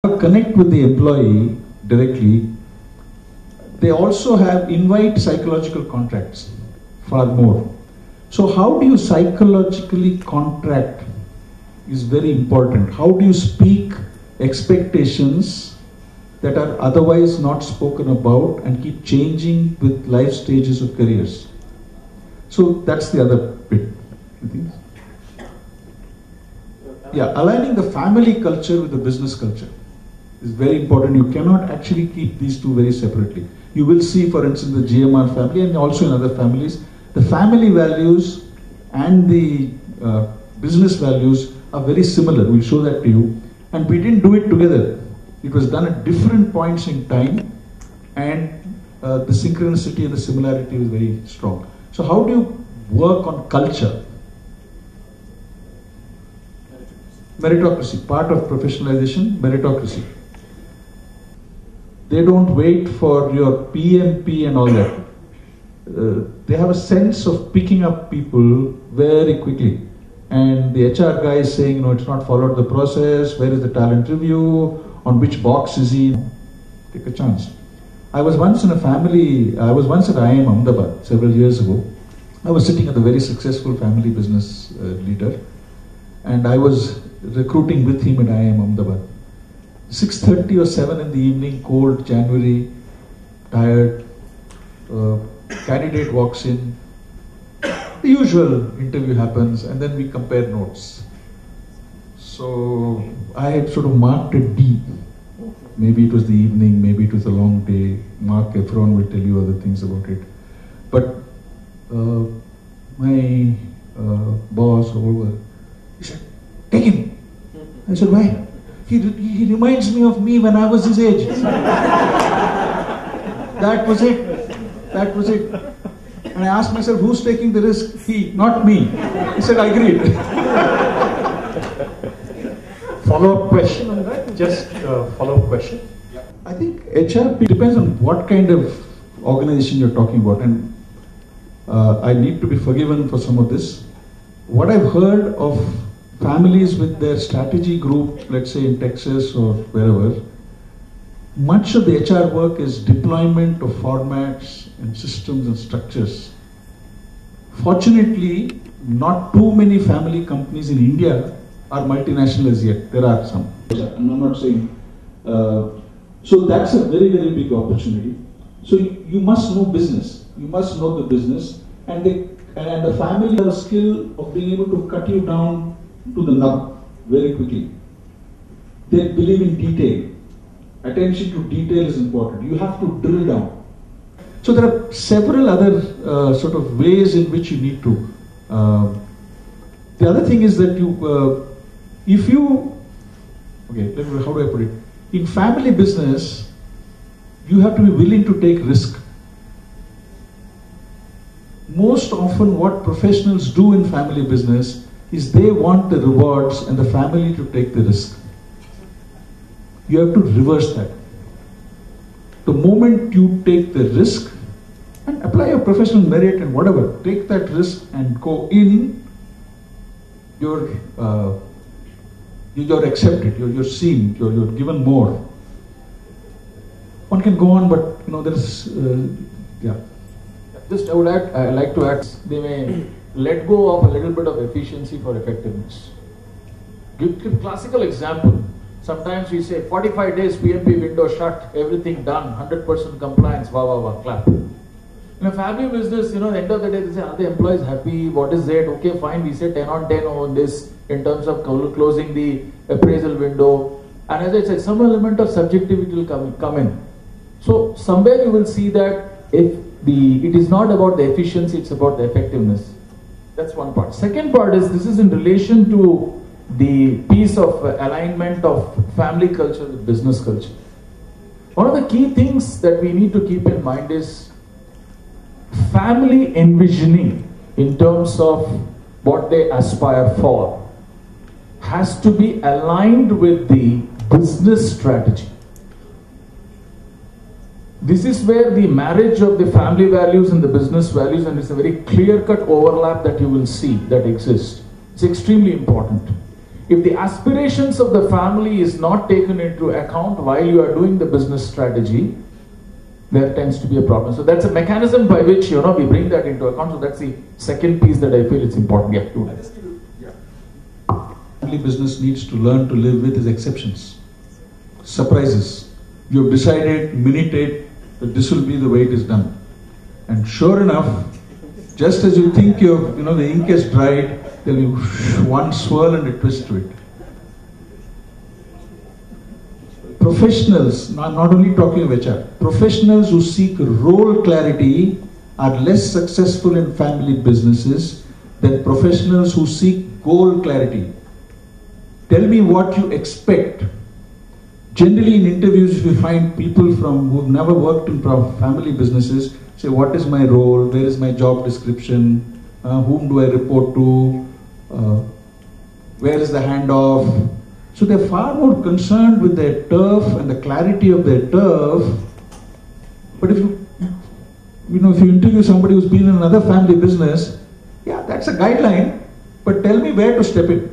connect with the employee directly. They also have invite psychological contracts far more. So how do you psychologically contract is very important. How do you speak expectations that are otherwise not spoken about and keep changing with life stages of careers? So that's the other bit, I think. Yeah, aligning the family culture with the business culture is very important. You cannot actually keep these two very separately. You will see, for instance, the GMR family and also in other families, the family values and the business values are very similar. We'll show that to you. And we didn't do it together. It was done at different points in time, and the synchronicity and the similarity was very strong. So how do you work on culture? Meritocracy, part of professionalization, meritocracy. They don't wait for your PMP and all that. They have a sense of picking up people very quickly. And the HR guy is saying, it's not followed the process, where is the talent review, on which box is he? Take a chance. I was once in a family, I was once at IIM Ahmedabad several years ago. I was sitting at a very successful family business leader, and I was recruiting with him at IIM Ahmedabad. 6:30 or 7 in the evening, cold, January, tired, candidate walks in, the usual interview happens, and then we compare notes. So I had sort of marked a D. Maybe it was the evening, maybe it was a long day. Mark Efron will tell you other things about it. But my boss or whoever, he said, take him. I said, why? He reminds me of me when I was his age. That was it. That was it. And I asked myself, who's taking the risk? He, not me. He said, I agreed. Follow-up question on that? Just follow-up question. Yeah. I think HRP depends on what kind of organization you're talking about. And I need to be forgiven for some of this. What I've heard of families with their strategy group, let's say in Texas or wherever, much of the HR work is deployment of formats and systems and structures. Fortunately, not too many family companies in India are multinational as yet. There are some. I'm not saying. So that's a very, very big opportunity. So you must know business. You must know the business, and the family have a skill of being able to cut you down to the nub very quickly. They believe in detail. Attention to detail is important. You have to drill down. So there are several other sort of ways in which you need to. The other thing is that how do I put it? In family business, you have to be willing to take risk. Most often what professionals do in family business is they want the rewards and the family to take the risk. You have to reverse that. The moment you take the risk and apply your professional merit and whatever, take that risk and go in, you're accepted, you're seen, you're given more. One can go on, but there's, yeah. Just I would like to add, they may let go of a little bit of efficiency for effectiveness. Give classical example. Sometimes we say 45 days PMP window shut, everything done, 100% compliance, wah, wah, wah, clap. In a family business, at the end of the day, they say, are the employees happy? What is it? Okay, fine, we say 10 on 10 on this in terms of closing the appraisal window. And as I said, some element of subjectivity will come in. So somewhere you will see that it is not about the efficiency, it's about the effectiveness. That's one part. Second part is, this is in relation to the piece of alignment of family culture with business culture. One of the key things that we need to keep in mind is family envisioning in terms of what they aspire for has to be aligned with the business strategy. This is where the marriage of the family values and the business values, and it's a very clear-cut overlap that you will see that exists. It's extremely important. If the aspirations of the family is not taken into account while you are doing the business strategy, there tends to be a problem. So that's a mechanism by which, we bring that into account. So that's the second piece that I feel it's important. Family business needs to learn to live with its exceptions, surprises. You have decided, minuted, that this will be the way it is done. And sure enough, just as you think the ink has dried, there will be one swirl and a twist to it. Professionals, not only talking of HR, professionals who seek role clarity are less successful in family businesses than professionals who seek goal clarity. Tell me what you expect. Generally in interviews, if you find people who've never worked in family businesses, say, what is my role, where is my job description, whom do I report to, where is the handoff. So they're far more concerned with their turf and the clarity of their turf. But if you interview somebody who's been in another family business, yeah, that's a guideline, but tell me where to step in.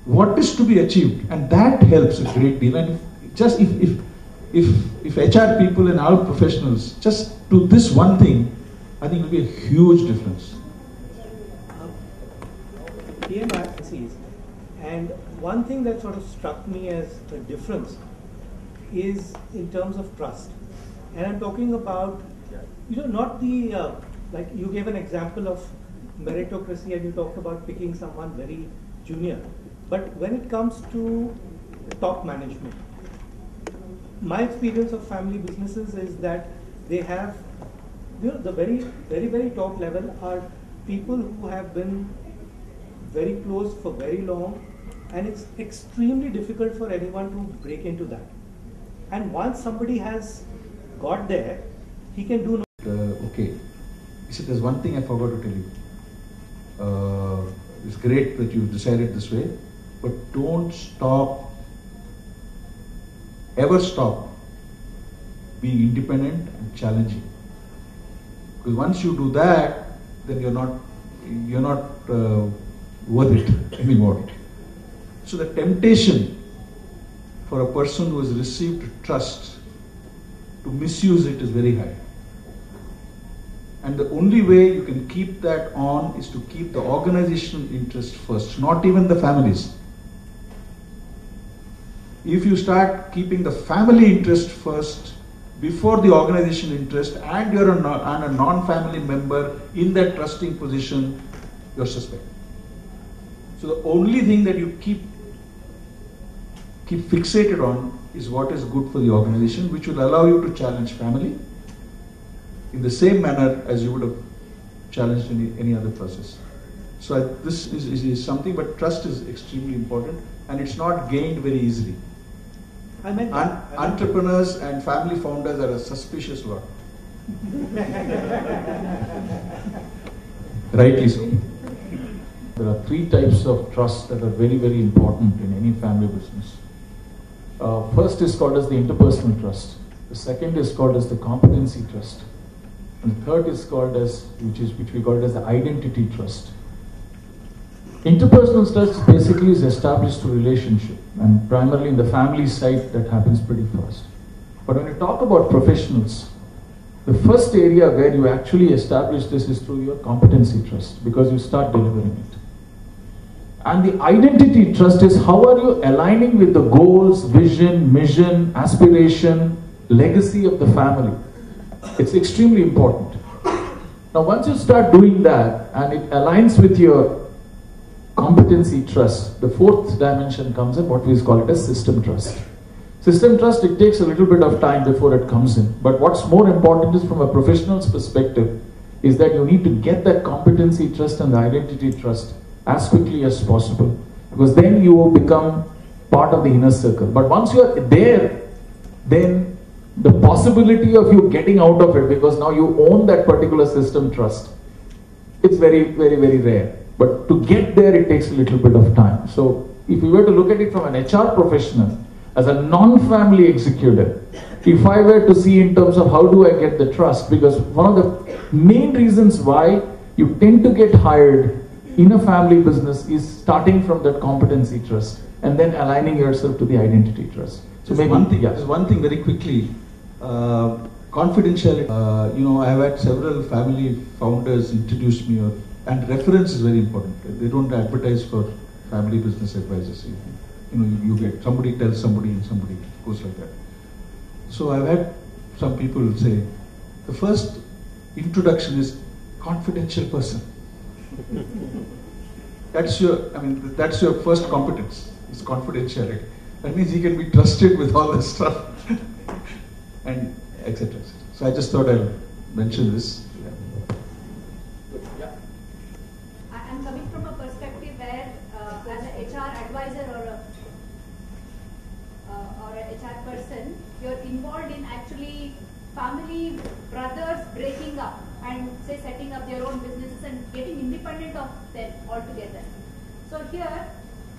What is to be achieved? And that helps a great deal. And just if HR people and our professionals just do this one thing, I think it will be a huge difference. And one thing that sort of struck me as a difference is in terms of trust. And I'm talking about, not the, like you gave an example of meritocracy and you talked about picking someone very junior. But when it comes to top management, my experience of family businesses is that they have, the very, very, very top level are people who have been very close for very long, and it's extremely difficult for anyone to break into that. And once somebody has got there, he can do okay. You see, there's one thing I forgot to tell you. It's great that you decided this way, but don't ever stop being independent and challenging. Because once you do that, then you're not worth it anymore. So the temptation for a person who has received trust to misuse it is very high. And the only way you can keep that on is to keep the organizational interest first, not even the families. If you start keeping the family interest first before the organizational interest, and you're a non-family member in that trusting position, you're suspect. So the only thing that you keep fixated on is what is good for the organization, which will allow you to challenge family in the same manner as you would have challenged any other process. So this is something, but trust is extremely important, and it's not gained very easily. Entrepreneurs and family founders are a suspicious lot. Rightly so. There are three types of trust that are very, very important in any family business. First is called as the interpersonal trust. The second is called as the competency trust. And the third is called as, which we call it as the identity trust. Interpersonal trust basically is established through relationship, and primarily in the family side that happens pretty fast. But when you talk about professionals, the first area where you actually establish this is through your competency trust, because you start delivering it. And the identity trust is how are you aligning with the goals, vision, mission, aspiration, legacy of the family. It's extremely important. Now once you start doing that and it aligns with your competency trust, the fourth dimension comes in, what we call it as system trust. System trust, it takes a little bit of time before it comes in. But what's more important is from a professional's perspective is that you need to get that competency trust and the identity trust as quickly as possible, because then you will become part of the inner circle. But once you are there, then the possibility of you getting out of it, because now you own that particular system trust, it's very, very, very rare. But to get there, it takes a little bit of time. So if we were to look at it from an HR professional, as a non-family executive, if I were to see in terms of how do I get the trust, because one of the main reasons why you tend to get hired in a family business is starting from that competency trust and then aligning yourself to the identity trust. So maybe one thing, yeah. there's one thing very quickly. Confidentiality. I've had several family founders introduce me, and reference is very important. They don't advertise for family business advisors. You get somebody tells somebody and somebody goes like that. So I've had some people say, the first introduction is confidential person. That's your first competence, is confidentiality. That means he can be trusted with all this stuff, and etc. So I just thought I'll mention this. Yeah. I'm coming from a perspective where, as an HR advisor or a HR person, you're involved in actually family brothers breaking up and say setting up their own businesses and getting independent of them altogether. So here,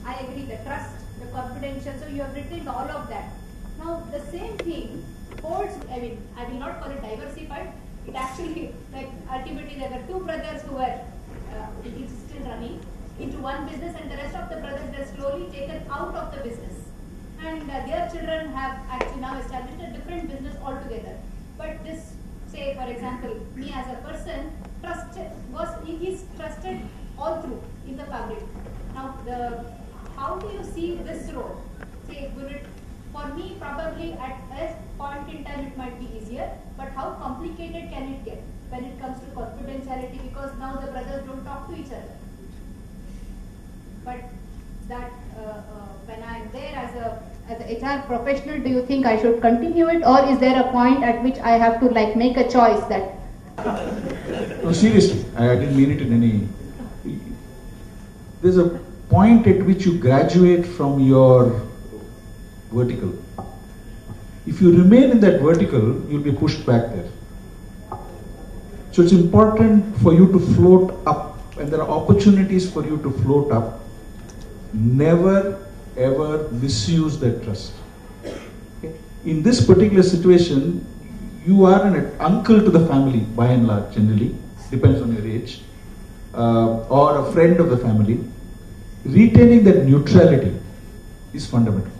I agree, the trust, the confidential, so you have written all of that. Now the same thing holds, I will not call it diversified, it actually, like ultimately there were two brothers who were, it is still running, into one business, and the rest of the brothers were slowly taken out of the business. And their children have actually now established a different business altogether. But this, say for example, me as a person, he is trusted all through in the family. Now, how do you see this role? Say, for me, probably at a point in time it might be easier, but how complicated can it get when it comes to confidentiality, because now the brothers don't talk to each other. But that when I am there as a HR professional, do you think I should continue it, or is there a point at which I have to make a choice that? No, seriously, I didn't mean it in any. There's a point at which you graduate from your vertical. If you remain in that vertical, you'll be pushed back there. So it's important for you to float up, and there are opportunities for you to float up. Never ever misuse that trust. Okay? In this particular situation, you are an uncle to the family by and large, generally, depends on your age, or a friend of the family. Retaining that neutrality is fundamental.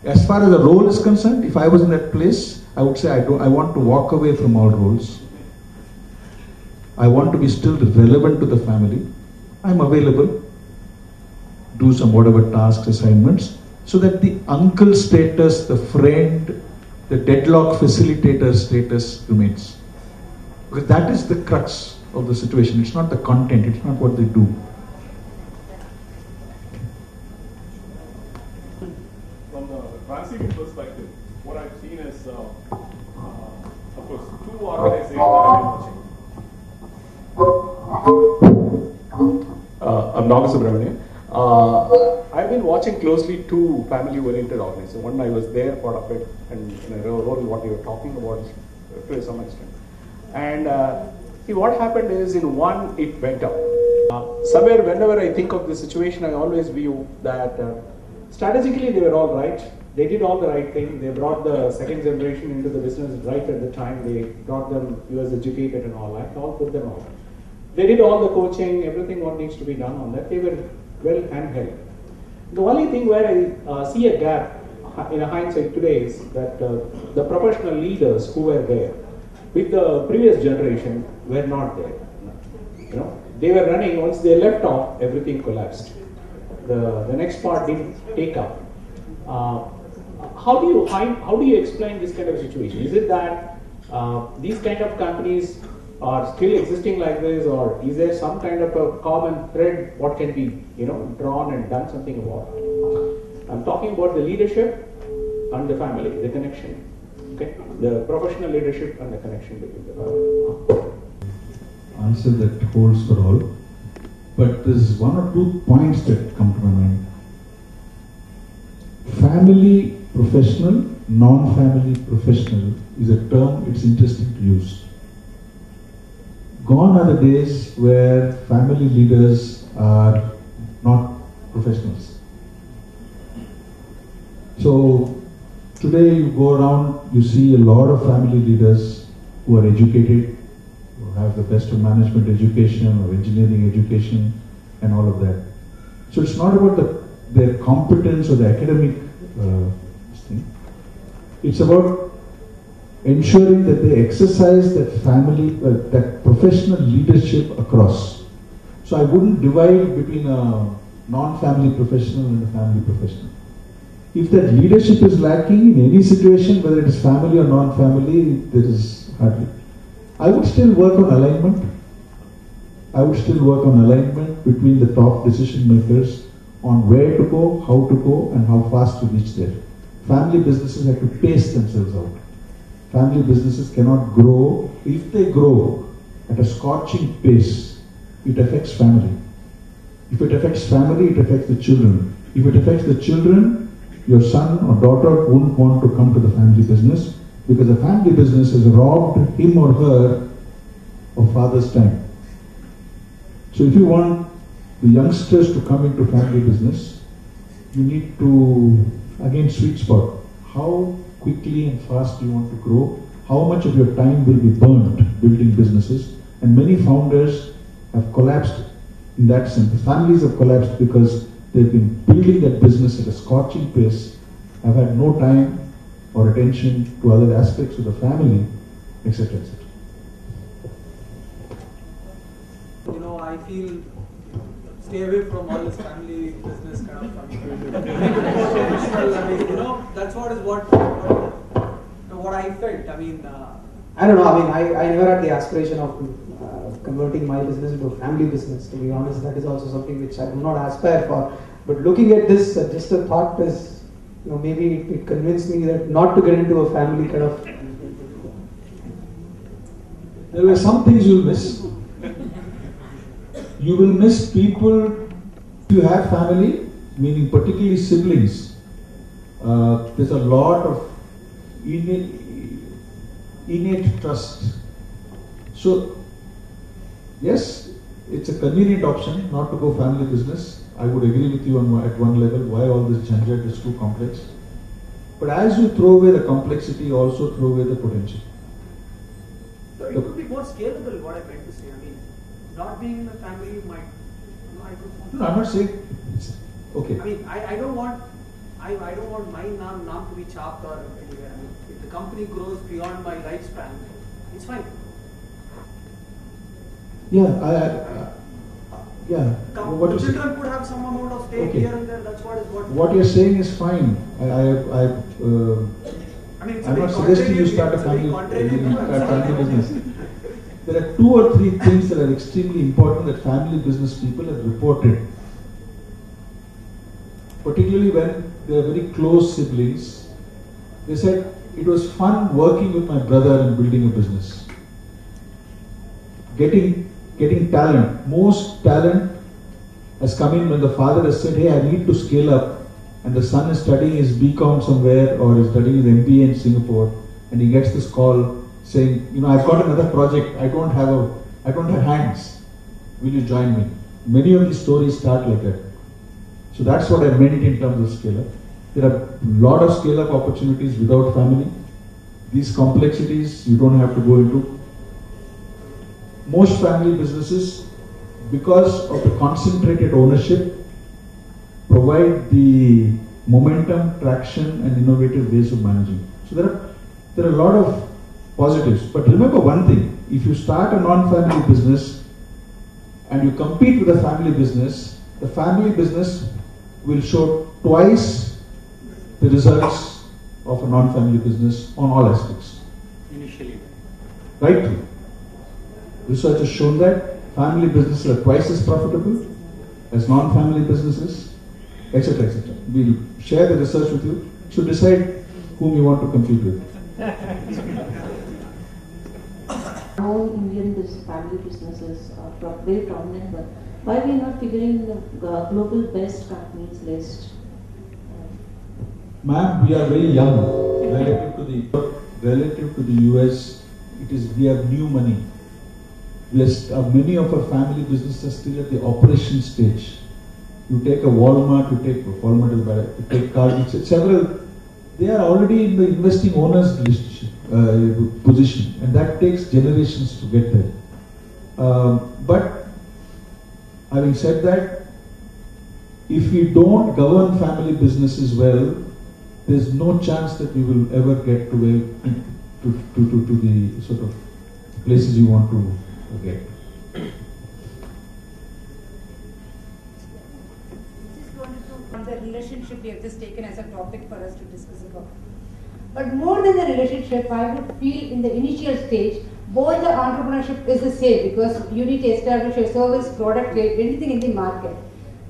As far as the role is concerned, if I was in that place, I would say I want to walk away from all roles. I want to be still relevant to the family. I'm available. Do some whatever tasks, assignments, so that the uncle status, the friend, the deadlock facilitator status remains. Because that is the crux of the situation. It's not the content, it's not what they do. From the transient perspective, what I've seen is, of course, two organizations that I've been watching. I'm Naga Subramanian. I've been watching closely two family-oriented organizations. One, I was there, part of it, and in a role what you were talking about to some extent. And see, what happened is, in one, it went up. Somewhere, whenever I think of the situation, I always view that strategically they were all right. They did all the right thing. They brought the second generation into the business right at the time. They brought them US educated and all that. All put them out. They did all the coaching, everything what needs to be done on that. They were well handheld. The only thing where I see a gap in a hindsight today is that the professional leaders who were there with the previous generation were not there. You know, they were running. Once they left off, everything collapsed. The next part didn't take up. How do you explain this kind of situation? Is it that these kind of companies are still existing like this, or is there some kind of a common thread what can be drawn and done something about? I'm talking about the leadership and the family, the connection. Okay, the professional leadership and the connection between the family. Answer that holds for all, but there's one or two points that come to my mind. Family professional, non-family professional is a term it's interesting to use. Gone are the days where family leaders are not professionals. So today you go around, you see a lot of family leaders who are educated, who have the best of management education or engineering education, and all of that. So it's not about their competence or the academic thing. It's about ensuring that they exercise that family, that professional leadership across. So I wouldn't divide between a non-family professional and a family professional. If that leadership is lacking in any situation, whether it is family or non-family, there is hardly. I would still work on alignment. I would still work on alignment between the top decision makers on where to go, how to go, and how fast to reach there. Family businesses have to pace themselves out. Family businesses cannot grow. If they grow at a scorching pace, it affects family. If it affects family, it affects the children. If it affects the children, your son or daughter wouldn't want to come to the family business because the family business has robbed him or her of father's time. So if you want the youngsters to come into family business, you need to, again, sweet spot. How quickly and fast do you want to grow? How much of your time will be burnt building businesses? And many founders have collapsed in that sense. The families have collapsed because they've been building that business at a scorching pace, have had no time or attention to other aspects of the family, etc., etc. You know, I feel stay away from all this family business kind of stuff. I mean, you know, that's what I felt. I mean, I don't know. I mean, I never had the aspiration of converting my business into a family business. To be honest, that is also something which I do not aspire for. But looking at this, just a thought is, you know, maybe it convinced me that not to get into a family kind of. There were some things you'll miss. You will miss people. If you have family, meaning particularly siblings, there's a lot of innate trust. So, yes, it's a convenient option not to go family business. I would agree with you at one level, why all this jhanjat is too complex. But as you throw away the complexity, also throw away the potential. So it could be more scalable, what I meant to say. I mean, not being in a family might, you know, I could want. No, I'm not saying, okay. I mean, I don't want my name to be chopped or anywhere. I mean, if the company grows beyond my lifespan, it's fine. Yeah, yeah. The children could have some amount of stake here and there. That's what is what. What you're saying is fine. I mean, I'm not suggesting you start a family business. There are 2 or 3 things that are extremely important that family business people have reported. Particularly when they are very close siblings. They said, it was fun working with my brother and building a business. Getting talent. Most talent has come in when the father has said, hey, I need to scale up. And the son is studying his BCom somewhere or is studying his MBA in Singapore. And he gets this call saying, you know, I've got another project. I don't have hands. Will you join me? Many of these stories start like that. So that's what I meant in terms of scale up. There are a lot of scale up opportunities without family. These complexities you don't have to go into. Most family businesses, because of the concentrated ownership, provide the momentum, traction, and innovative ways of managing. So there are a lot of positives. But remember one thing: if you start a non-family business and you compete with a family business, the family business will show twice the results of a non-family business on all aspects. Initially. Right? Research has shown that family businesses are twice as profitable as non-family businesses, etc., etc. We'll share the research with you. So decide whom you want to compete with. All Indian family businesses are very prominent, but why we are not figuring the global best companies list? Ma'am, we are very young relative to the US. We have new money. Many of our family businesses are still at the operation stage. You take a Walmart, you take Cargill, several. They are already in the investing owners list, position, and that takes generations to get there. But Having said that, if we don't govern family businesses well, there's no chance that we will ever get to the sort of places you want to get. On the relationship we have just taken as a topic for us to discuss about. But more than the relationship, I would feel in the initial stage, both the entrepreneurship is the same because you need to establish your service, product, anything in the market.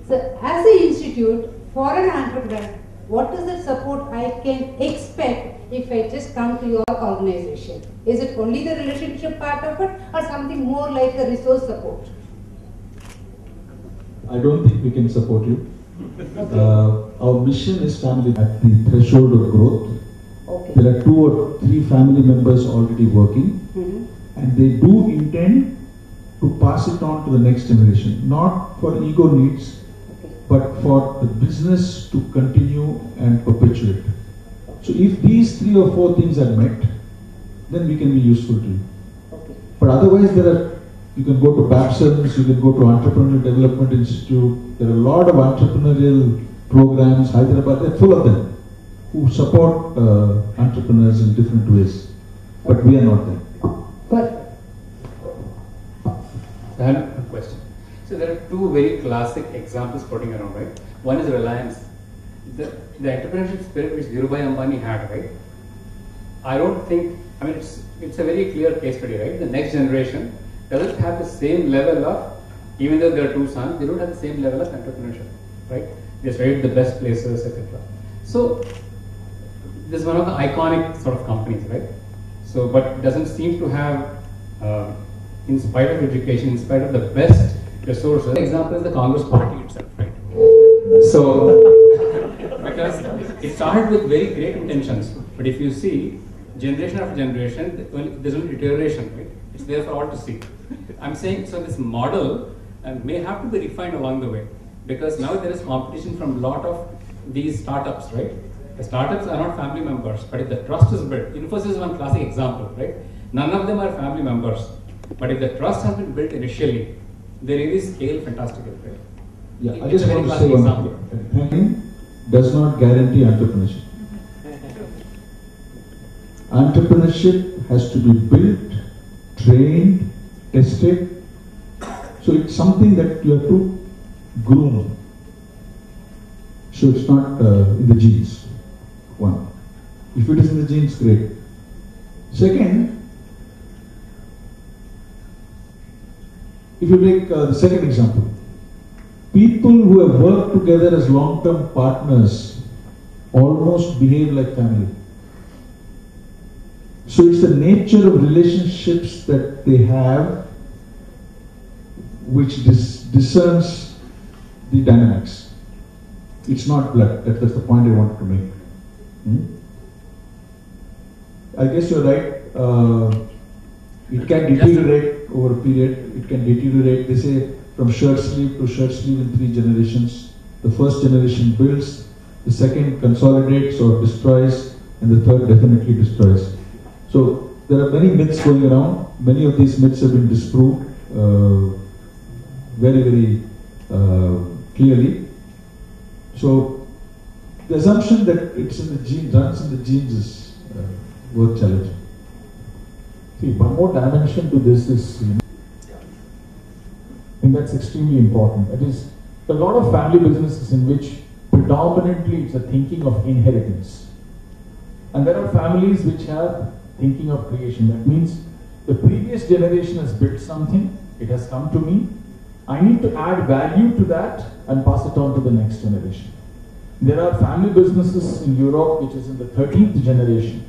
So as an institute, for an entrepreneur, what is the support I can expect if I just come to your organization? Is it only the relationship part of it or something more like a resource support? I don't think we can support you. Our mission is family at the threshold of growth. Okay. There are 2 or 3 family members already working, and they do intend to pass it on to the next generation, not for ego needs, but for the business to continue and perpetuate. So if these 3 or 4 things are met, then we can be useful to you. But otherwise, you can go to BAPSEMS, you can go to Entrepreneurial Development Institute. There are a lot of entrepreneurial programs, Hyderabad, they're full of them, who support entrepreneurs in different ways. But we are not there. But I have a question. So there are 2 very classic examples floating around, right? One is Reliance. The entrepreneurship spirit which Dhirubhai Ambani had, right? I don't think, I mean, it's a very clear case study, right? The next generation doesn't have the same level of, even though there are 2 sons, they don't have the same level of entrepreneurship, right? They studied the best places, etc. So this is one of the iconic sort of companies, right? So, but it doesn't seem to have, in spite of education, in spite of the best resources. The example is the Congress party itself, right? So, because it started with very great intentions, but if you see, generation after generation, there's only deterioration, right? It's there for all to see. I'm saying, so this model may have to be refined along the way, because now there is competition from a lot of these startups, right? The startups are not family members, but if the trust is built, Infosys is one classic example, right? None of them are family members, but if the trust has been built initially, they really scale fantastically, right? Yeah, I just want to say one thing. Thinking does not guarantee entrepreneurship. Entrepreneurship has to be built, trained, tested. So it's something that you have to groom. So it's not in the genes. One. If it is in the genes, great. Second, if you take the second example, people who have worked together as long-term partners almost behave like family. So it's the nature of relationships that they have which discerns the dynamics. It's not blood. That's the point I wanted to make. I guess you're right. It can deteriorate over a period. It can deteriorate. They say from shirt sleeve to shirt sleeve in 3 generations. The first generation builds, the second consolidates or destroys, and the third definitely destroys. So there are many myths going around. Many of these myths have been disproved very, very clearly. So the assumption that it's in the genes, runs in the genes is worth challenging. See, one more dimension to this is, I think that's extremely important. It is a lot of family businesses in which predominantly it's a thinking of inheritance. And there are families which have thinking of creation. That means the previous generation has built something, it has come to me, I need to add value to that and pass it on to the next generation. There are family businesses in Europe which is in the 13th generation.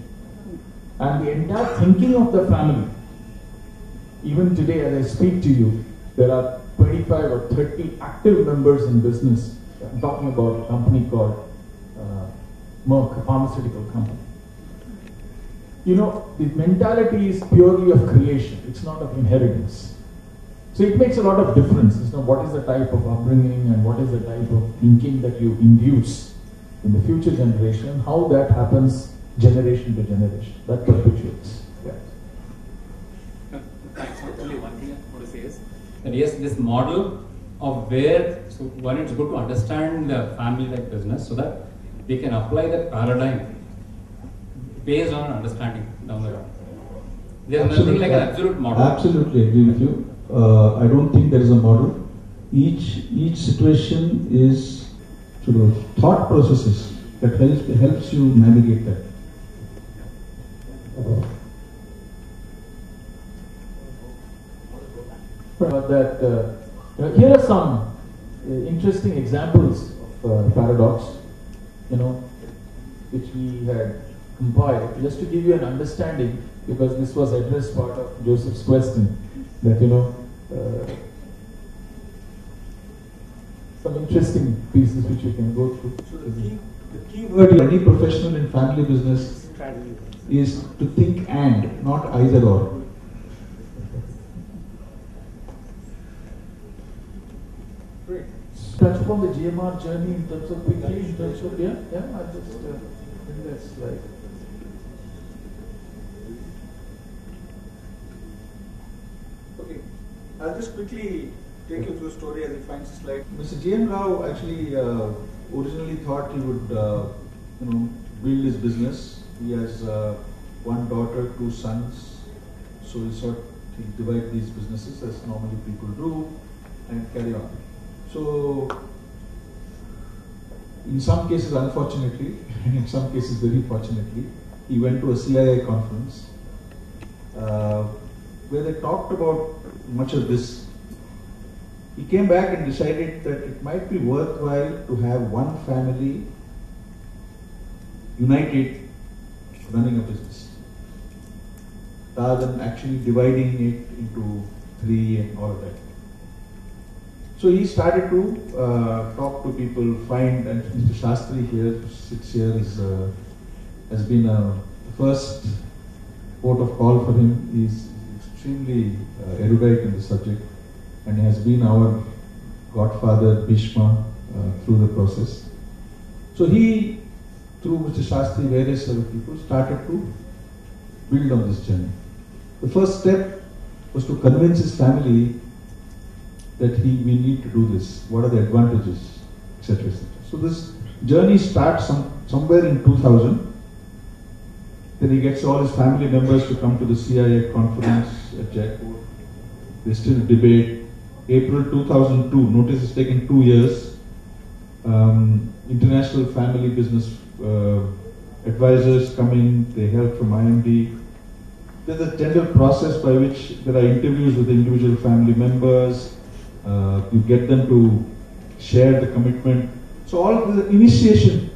And the entire thinking of the family, even today as I speak to you, there are 25 or 30 active members in business. I'm talking about a company called Merck, a pharmaceutical company. You know, the mentality is purely of creation, it's not of inheritance. So it makes a lot of difference. You know, what is the type of upbringing and what is the type of thinking that you induce in the future generation, how that happens generation to generation. That perpetuates. Yeah. Thanks. Only one thing I want to say is that yes, this model of where, so one, it's good to understand the family-like business so that they can apply that paradigm based on understanding down the road. There's nothing like an absolute model. Absolutely agree with you. I don't think there is a model. Each situation is sort of thought processes that helps you navigate that. Here are some interesting examples of paradox, which we had compiled just to give you an understanding, because this was addressed part of Joseph's question, that some interesting pieces which you can go through. So the key word in any professional in family business is to think and, not either or. Great. Touch upon the GMR journey in terms of quickly, in terms of, I'll just bring that slide. Okay, I'll just quickly take you through a story as it finds a slide. Mr. J.M. Rao actually originally thought he would, build his business. He has one daughter, 2 sons, so he thought he'd divide these businesses as normally people do and carry on. So, in some cases, unfortunately, and in some cases, very fortunately, he went to a CIA conference where they talked about much of this. He came back and decided that it might be worthwhile to have one family united running a business, rather than actually dividing it into 3 and all of that. So he started to talk to people, find, and Mr. Shastri here, who sits here, has been a first port of call for him. He's extremely erudite in the subject and has been our godfather, Bhishma, through the process. So he, through Mr. Shastri, various other people, started to build on this journey. The first step was to convince his family that we need to do this. What are the advantages, etc., etc. So this journey starts somewhere in 2000. Then he gets all his family members to come to the CIA conference at Jaipur. They still debate. April 2002, notice it's taken 2 years. International family business advisors come in, they help from IMD. There's a general process by which there are interviews with the individual family members. You get them to share the commitment. So all the initiation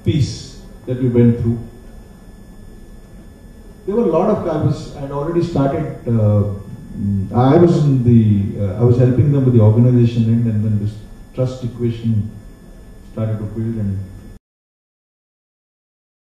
piece that we went through. There were a lot of I had already started. I was helping them with the organization end, and then this trust equation started to build, and